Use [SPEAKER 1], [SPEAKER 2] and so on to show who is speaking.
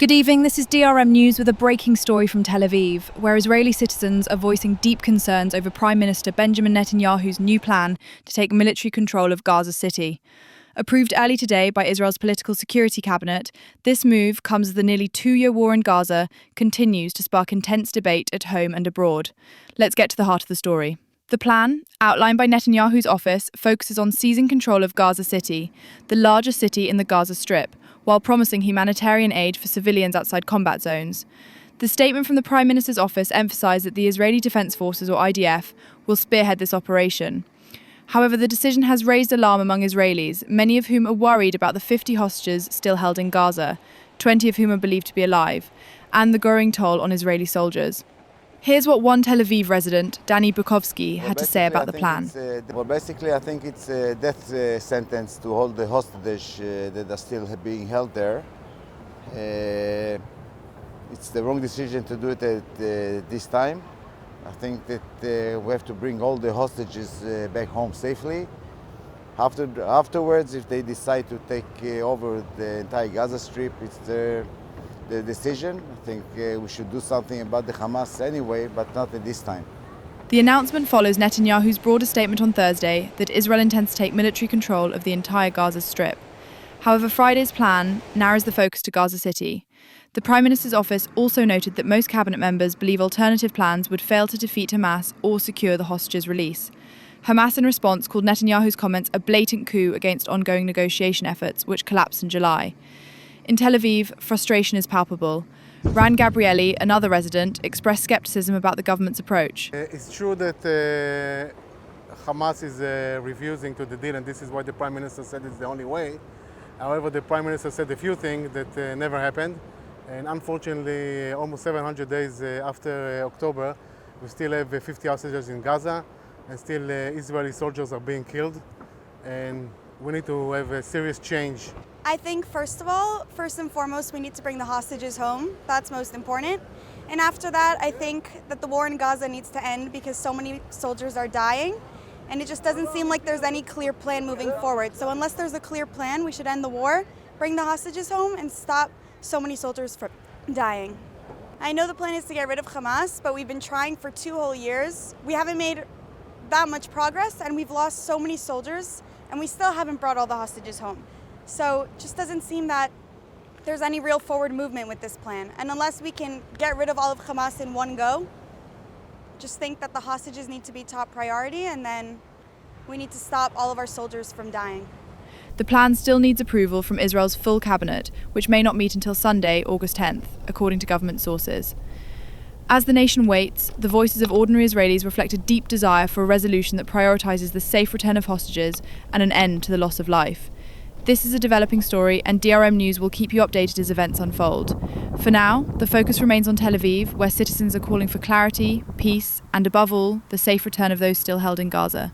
[SPEAKER 1] Good evening, this is DRM News with a breaking story from Tel Aviv, where Israeli citizens are voicing deep concerns over Prime Minister Benjamin Netanyahu's new plan to take military control of Gaza City. Approved early today by Israel's political security cabinet, this move comes as the nearly 2-year war in Gaza continues to spark intense debate at home and abroad. Let's get to the heart of the story. The plan, outlined by Netanyahu's office, focuses on seizing control of Gaza City, the largest city in the Gaza Strip, while promising humanitarian aid for civilians outside combat zones. The statement from the Prime Minister's office emphasised that the Israeli Defence Forces, or IDF, will spearhead this operation. However, the decision has raised alarm among Israelis, many of whom are worried about the 50 hostages still held in Gaza, 20 of whom are believed to be alive, and the growing toll on Israeli soldiers. Here's what one Tel Aviv resident, Danny Bukovsky, had to say about the plan.
[SPEAKER 2] I think it's a death sentence to hold the hostage that are still being held there. It's the wrong decision to do it at this time. I think that we have to bring all the hostages back home safely. Afterwards, if they decide to take over the entire Gaza Strip, it's the decision. I think we should do something about the Hamas anyway, but not at this time.
[SPEAKER 1] The announcement follows Netanyahu's broader statement on Thursday that Israel intends to take military control of the entire Gaza Strip. However, Friday's plan narrows the focus to Gaza City. The Prime Minister's office also noted that most cabinet members believe alternative plans would fail to defeat Hamas or secure the hostages' release. Hamas, in response, called Netanyahu's comments a blatant coup against ongoing negotiation efforts, which collapsed in July. In Tel Aviv, frustration is palpable. Ran Gabrieli, another resident, expressed scepticism about the government's approach.
[SPEAKER 3] It's true that Hamas is refusing to the deal, and this is why the Prime Minister said it's the only way. However, the Prime Minister said a few things that never happened. And unfortunately, almost 700 days after October, we still have 50 hostages in Gaza, and still Israeli soldiers are being killed. And we need to have a serious change.
[SPEAKER 4] I think, first and foremost, we need to bring the hostages home. That's most important. And after that, I think that the war in Gaza needs to end because so many soldiers are dying. And it just doesn't seem like there's any clear plan moving forward. So unless there's a clear plan, we should end the war, bring the hostages home, and stop so many soldiers from dying. I know the plan is to get rid of Hamas, but we've been trying for 2 whole years. We haven't made that much progress, and we've lost so many soldiers, and we still haven't brought all the hostages home. So it just doesn't seem that there's any real forward movement with this plan. And unless we can get rid of all of Hamas in one go, just think that the hostages need to be top priority, and then we need to stop all of our soldiers from dying.
[SPEAKER 1] The plan still needs approval from Israel's full cabinet, which may not meet until Sunday, August 10th, according to government sources. As the nation waits, the voices of ordinary Israelis reflect a deep desire for a resolution that prioritises the safe return of hostages and an end to the loss of life. This is a developing story, and DRM News will keep you updated as events unfold. For now, the focus remains on Tel Aviv, where citizens are calling for clarity, peace, and above all, the safe return of those still held in Gaza.